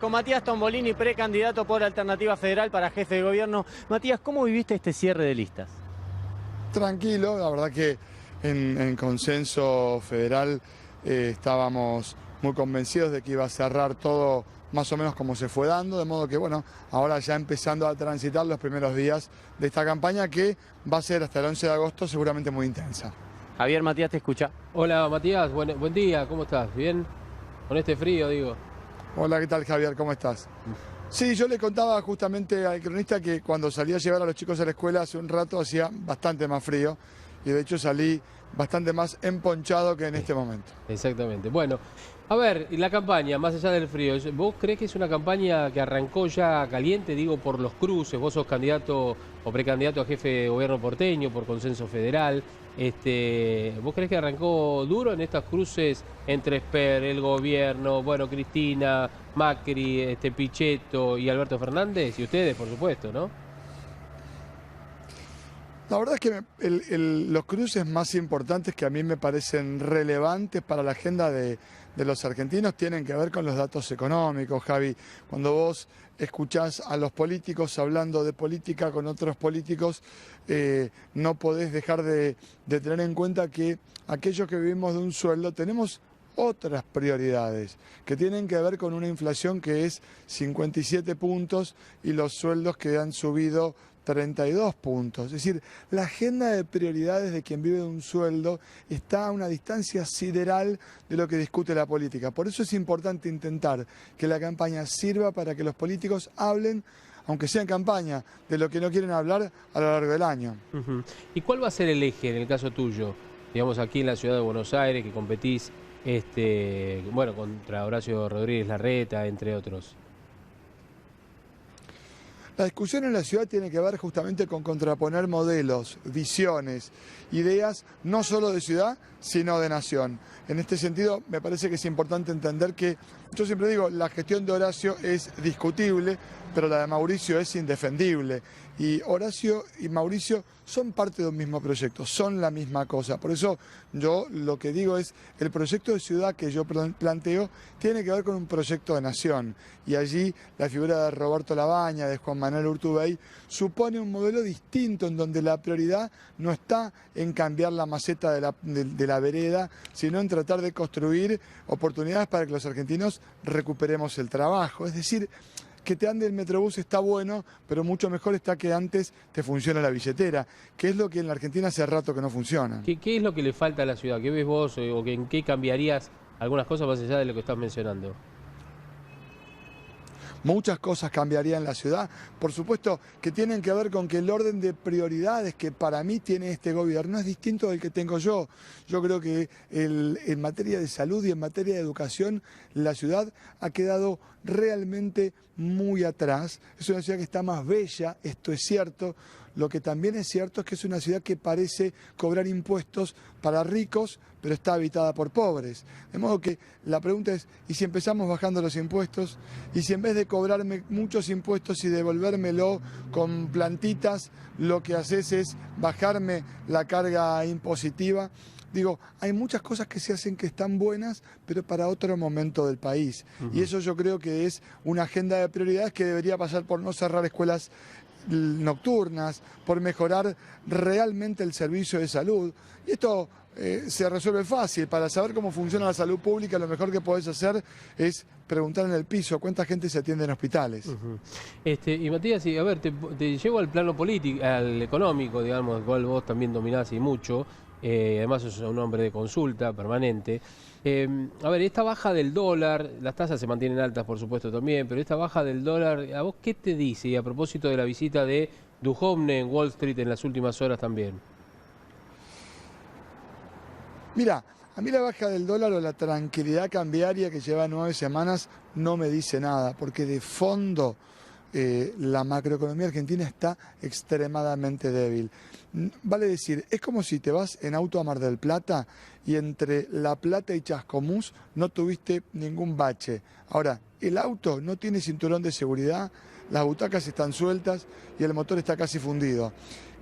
Con Matías Tombolini, precandidato por Alternativa Federal para jefe de gobierno. Matías, ¿cómo viviste este cierre de listas? Tranquilo, la verdad que en consenso federal estábamos muy convencidos de que iba a cerrar todo más o menos como se fue dando, de modo que bueno, ahora ya empezando a transitar los primeros días de esta campaña que va a ser hasta el 11 de agosto seguramente muy intensa. Javier, Matías te escucha. Hola Matías, buen día, ¿cómo estás? ¿Bien? Con este frío, digo. Hola, ¿qué tal Javier? ¿Cómo estás? Sí, yo le contaba justamente al cronista que cuando salí a llevar a los chicos a la escuela hace un rato hacía bastante más frío y de hecho salí bastante más emponchado que en este momento. Exactamente. Bueno, a ver, y la campaña, más allá del frío, ¿vos creés que es una campaña que arrancó ya caliente, digo, por los cruces? Vos sos candidato o precandidato a jefe de gobierno porteño por consenso federal. ¿Vos creés que arrancó duro en estos cruces entre Esper, el gobierno, bueno, Cristina, Macri, Pichetto y Alberto Fernández? Y ustedes, por supuesto, ¿no? La verdad es que los cruces más importantes que a mí me parecen relevantes para la agenda de los argentinos tienen que ver con los datos económicos, Javi. Cuando vos escuchás a los políticos hablando de política con otros políticos, no podés dejar de tener en cuenta que aquellos que vivimos de un sueldo tenemos otras prioridades que tienen que ver con una inflación que es 57 puntos y los sueldos que han subido 32 puntos. Es decir, la agenda de prioridades de quien vive de un sueldo está a una distancia sideral de lo que discute la política. Por eso es importante intentar que la campaña sirva para que los políticos hablen, aunque sea en campaña, de lo que no quieren hablar a lo largo del año. ¿Y cuál va a ser el eje en el caso tuyo? Digamos, aquí en la ciudad de Buenos Aires, que competís bueno, contra Horacio Rodríguez Larreta, entre otros. La discusión en la ciudad tiene que ver justamente con contraponer modelos, visiones, ideas, no solo de ciudad, sino de nación. En este sentido, me parece que es importante entender que, yo siempre digo, la gestión de Horacio es discutible, pero la de Mauricio es indefendible. Y Horacio y Mauricio son parte de un mismo proyecto, son la misma cosa. Por eso yo lo que digo es, el proyecto de ciudad que yo planteo tiene que ver con un proyecto de nación. Y allí la figura de Roberto Labaña, de Juan Manuel Urtubey, supone un modelo distinto en donde la prioridad no está en cambiar la maceta de la vereda, sino en tratar de construir oportunidades para que los argentinos recuperemos el trabajo. Es decir, que te ande el Metrobús está bueno, pero mucho mejor está que antes te funcione la billetera, que es lo que en la Argentina hace rato que no funciona. ¿Qué es lo que le falta a la ciudad? ¿Qué ves vos o en qué cambiarías algunas cosas más allá de lo que estás mencionando? Muchas cosas cambiarían en la ciudad, por supuesto que tienen que ver con que el orden de prioridades que para mí tiene este gobierno es distinto del que tengo yo. Yo creo que en materia de salud y en materia de educación la ciudad ha quedado realmente muy atrás. Es una ciudad que está más bella, esto es cierto. Lo que también es cierto es que es una ciudad que parece cobrar impuestos para ricos, pero está habitada por pobres. De modo que la pregunta es, ¿y si empezamos bajando los impuestos? ¿Y si en vez de cobrarme muchos impuestos y devolvérmelo con plantitas, lo que haces es bajarme la carga impositiva? Digo, hay muchas cosas que se hacen que están buenas, pero para otro momento del país. Y eso yo creo que es una agenda de prioridades que debería pasar por no cerrar escuelas nocturnas, por mejorar realmente el servicio de salud. Y esto se resuelve fácil. Para saber cómo funciona la salud pública, lo mejor que podés hacer es preguntar en el piso cuánta gente se atiende en hospitales. Y Matías, a ver, te llevo al plano político, al económico, digamos, el cual vos también dominás y mucho. Además sos un hombre de consulta permanente. A ver, esta baja del dólar, las tasas se mantienen altas por supuesto también, pero esta baja del dólar, ¿a vos qué te dice? Y a propósito de la visita de Duhovne en Wall Street en las últimas horas también. Mira, a mí la baja del dólar o la tranquilidad cambiaria que lleva 9 semanas no me dice nada, porque de fondo la macroeconomía argentina está extremadamente débil. Vale decir, es como si te vas en auto a Mar del Plata y entre La Plata y Chascomús no tuviste ningún bache. Ahora, el auto no tiene cinturón de seguridad, las butacas están sueltas y el motor está casi fundido.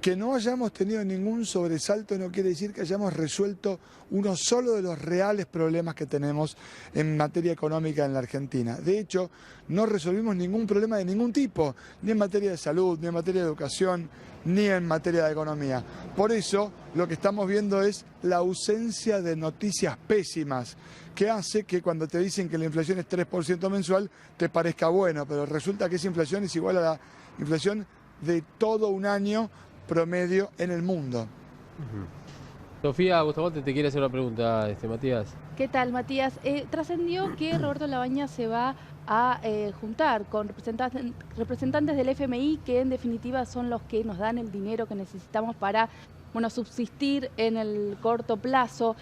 Que no hayamos tenido ningún sobresalto no quiere decir que hayamos resuelto uno solo de los reales problemas que tenemos en materia económica en la Argentina. De hecho, no resolvimos ningún problema de ningún tipo, ni en materia de salud, ni en materia de educación, ni en materia de economía. Por eso, lo que estamos viendo es la ausencia de noticias pésimas, que hace que cuando te dicen que la inflación es 3% mensual, te parezca bueno, pero resulta que esa inflación es igual a la inflación de todo un año promedio en el mundo. Sofía Bustamante te quiere hacer una pregunta, Matías. ¿Qué tal, Matías? Trascendió que Roberto Labaña se va a juntar con representantes del FMI, que en definitiva son los que nos dan el dinero que necesitamos para subsistir en el corto plazo.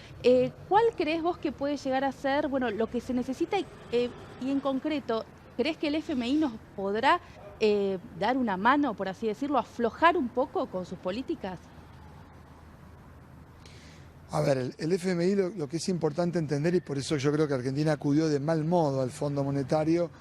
¿Cuál crees vos que puede llegar a ser lo que se necesita y en concreto, crees que el FMI nos podrá dar una mano, por así decirlo, aflojar un poco con sus políticas? A ver, el FMI lo que es importante entender, y por eso yo creo que Argentina acudió de mal modo al Fondo Monetario,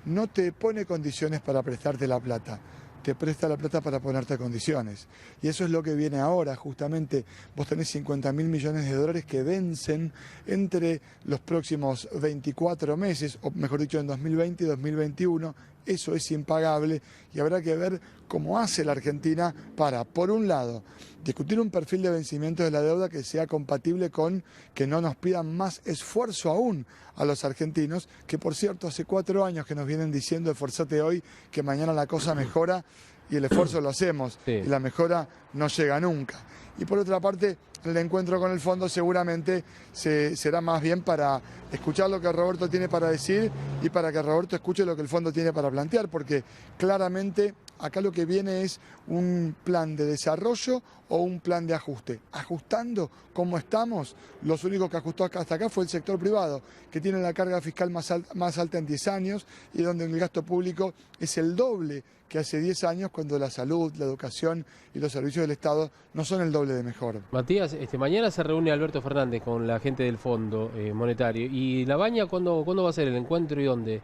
no te pone condiciones para prestarte la plata, te presta la plata para ponerte condiciones. Y eso es lo que viene ahora, justamente. Vos tenés 50.000 millones de dólares que vencen entre los próximos 24 meses, o mejor dicho, en 2020 y 2021. Eso es impagable y habrá que ver cómo hace la Argentina para, por un lado, discutir un perfil de vencimiento de la deuda que sea compatible con que no nos pidan más esfuerzo aún a los argentinos, que por cierto hace 4 años que nos vienen diciendo esforzate hoy, que mañana la cosa mejora, y el esfuerzo lo hacemos, sí, y la mejora no llega nunca. Y por otra parte, el encuentro con el fondo seguramente será más bien para escuchar lo que Roberto tiene para decir y para que Roberto escuche lo que el fondo tiene para plantear, porque claramente acá lo que viene es un plan de desarrollo o un plan de ajuste. Ajustando como estamos, los únicos que ajustó hasta acá fue el sector privado, que tiene la carga fiscal más alta en 10 años y donde el gasto público es el doble que hace 10 años, cuando la salud, la educación y los servicios del Estado no son el doble de mejor. Matías, mañana se reúne Alberto Fernández con la gente del Fondo Monetario. ¿Y Labaña cuándo va a ser el encuentro y dónde?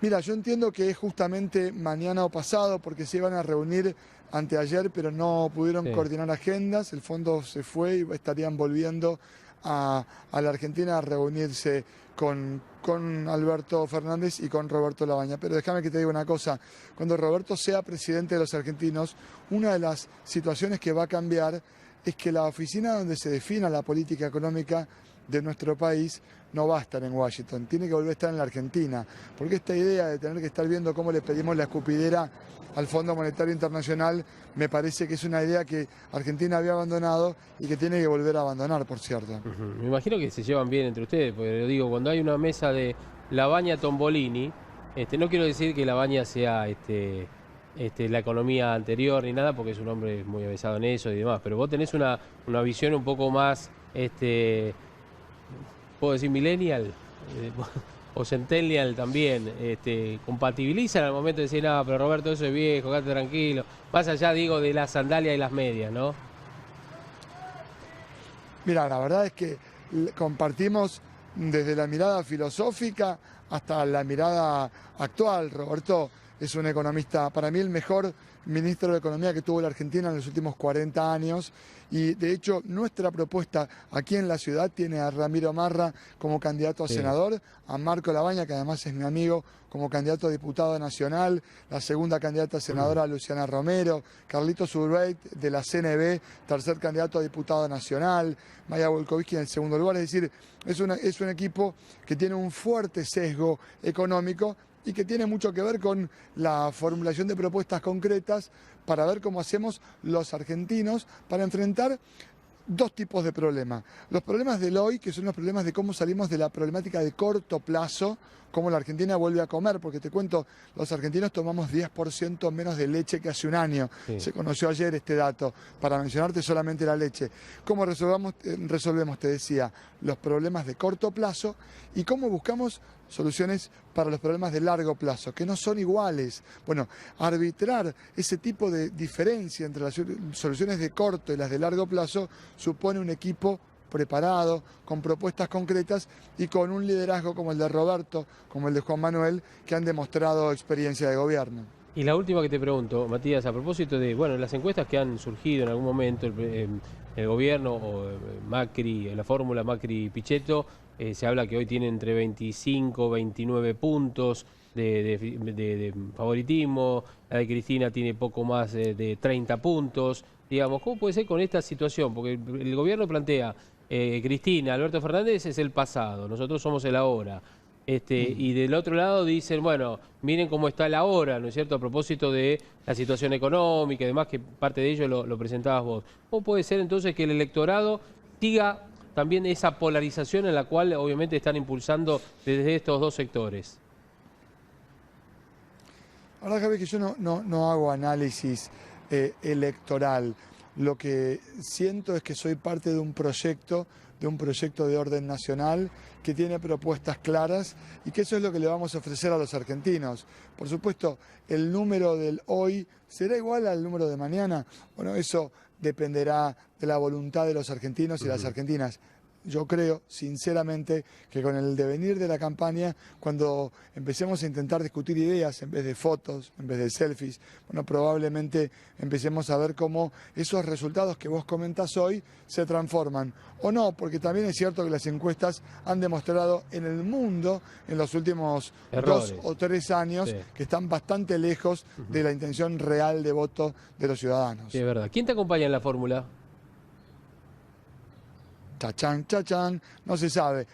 Mira, yo entiendo que es justamente mañana o pasado, porque se iban a reunir anteayer, pero no pudieron coordinar agendas. El fondo se fue y estarían volviendo a la Argentina a reunirse con Alberto Fernández y con Roberto Labaña. Pero déjame que te diga una cosa, cuando Roberto sea presidente de los argentinos, una de las situaciones que va a cambiar es que la oficina donde se defina la política económica de nuestro país no va a estar en Washington, tiene que volver a estar en la Argentina, porque esta idea de tener que estar viendo cómo le pedimos la escupidera al Fondo Monetario Internacional me parece que es una idea que Argentina había abandonado y que tiene que volver a abandonar, por cierto. Me imagino que se llevan bien entre ustedes, porque yo digo, cuando hay una mesa de Labaña Tombolini, no quiero decir que Labaña sea la economía anterior ni nada, porque es un hombre muy avesado en eso y demás, pero vos tenés una visión un poco más, puedo decir millennial, o centennial también, compatibilizan al momento de decir, no, pero Roberto, eso es viejo, quédate tranquilo, más allá, digo, de las sandalias y las medias, ¿no? Mira, la verdad es que compartimos desde la mirada filosófica hasta la mirada actual. Roberto es un economista, para mí el mejor ministro de Economía que tuvo la Argentina en los últimos 40 años, y de hecho nuestra propuesta aquí en la ciudad tiene a Ramiro Marra como candidato a senador, a Marco Labaña, que además es mi amigo, como candidato a diputado nacional, la segunda candidata a senadora Luciana Romero, Carlitos Urbeit de la CNB, tercer candidato a diputado nacional, Maya Volkovsky en el segundo lugar. Es decir, es un equipo que tiene un fuerte sesgo económico y que tiene mucho que ver con la formulación de propuestas concretas para ver cómo hacemos los argentinos para enfrentar dos tipos de problemas. Los problemas del hoy, que son los problemas de cómo salimos de la problemática de corto plazo, cómo la Argentina vuelve a comer, porque te cuento, los argentinos tomamos 10% menos de leche que hace un año. Sí. Se conoció ayer este dato, para mencionarte solamente la leche. ¿Cómo resolvemos, te decía, los problemas de corto plazo y cómo buscamos soluciones para los problemas de largo plazo, que no son iguales? Bueno, arbitrar ese tipo de diferencia entre las soluciones de corto y las de largo plazo supone un equipo preparado, con propuestas concretas y con un liderazgo como el de Roberto, como el de Juan Manuel, que han demostrado experiencia de gobierno. Y la última que te pregunto, Matías, a propósito de, bueno, las encuestas que han surgido en algún momento, el gobierno o Macri, la fórmula Macri-Pichetto, se habla que hoy tiene entre 25, 29 puntos de favoritismo, la de Cristina tiene poco más de 30 puntos. Digamos, ¿cómo puede ser con esta situación? Porque el gobierno plantea, Cristina, Alberto Fernández es el pasado, nosotros somos el ahora. Y del otro lado dicen, bueno, miren cómo está el ahora, ¿no es cierto? A propósito de la situación económica y demás, que parte de ello lo presentabas vos. ¿Cómo puede ser entonces que el electorado siga también esa polarización en la cual obviamente están impulsando desde estos dos sectores? Ahora, Javi, que yo no hago análisis electoral. Lo que siento es que soy parte de un proyecto de orden nacional que tiene propuestas claras y que eso es lo que le vamos a ofrecer a los argentinos. Por supuesto, el número del hoy será igual al número de mañana. Bueno, eso dependerá de la voluntad de los argentinos y las argentinas. Yo creo, sinceramente, que con el devenir de la campaña, cuando empecemos a intentar discutir ideas en vez de fotos, en vez de selfies, bueno, probablemente empecemos a ver cómo esos resultados que vos comentás hoy se transforman. O no, porque también es cierto que las encuestas han demostrado en el mundo, en los últimos errores. 2 o 3 años, Sí, que están bastante lejos de la intención real de voto de los ciudadanos. sí, es verdad. ¿Quién te acompaña en la fórmula? Chachán, chachán, no se sabe,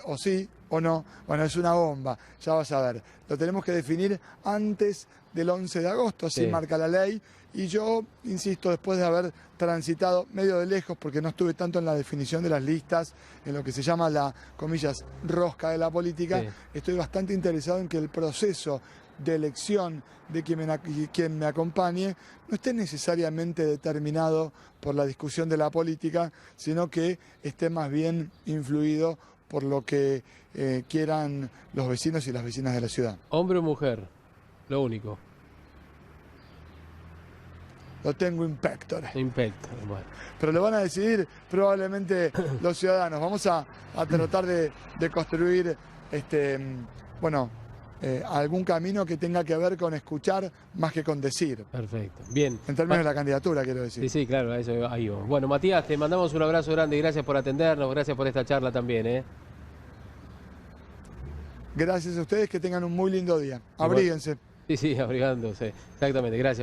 o sí o no, bueno, es una bomba, ya vas a ver. Lo tenemos que definir antes del 11 de agosto, así Sí. marca la ley, y yo, insisto, después de haber transitado medio de lejos, porque no estuve tanto en la definición de las listas, en lo que se llama la, comillas, rosca de la política, Sí. estoy bastante interesado en que el proceso de elección de quien me acompañe no esté necesariamente determinado por la discusión de la política, sino que esté más bien influido por lo que quieran los vecinos y las vecinas de la ciudad. ¿Hombre o mujer? Lo único. Lo tengo impectore. Impecto. Bueno. Pero lo van a decidir probablemente los ciudadanos. Vamos a tratar de construir algún camino que tenga que ver con escuchar más que con decir. Perfecto. Bien. En términos de la candidatura, quiero decir. Sí, sí, claro, a eso ahí vamos. Bueno, Matías, te mandamos un abrazo grande y gracias por atendernos, gracias por esta charla también, ¿eh? Gracias a ustedes, que tengan un muy lindo día. Abríguense. Sí, sí, abrigándose. Exactamente, gracias.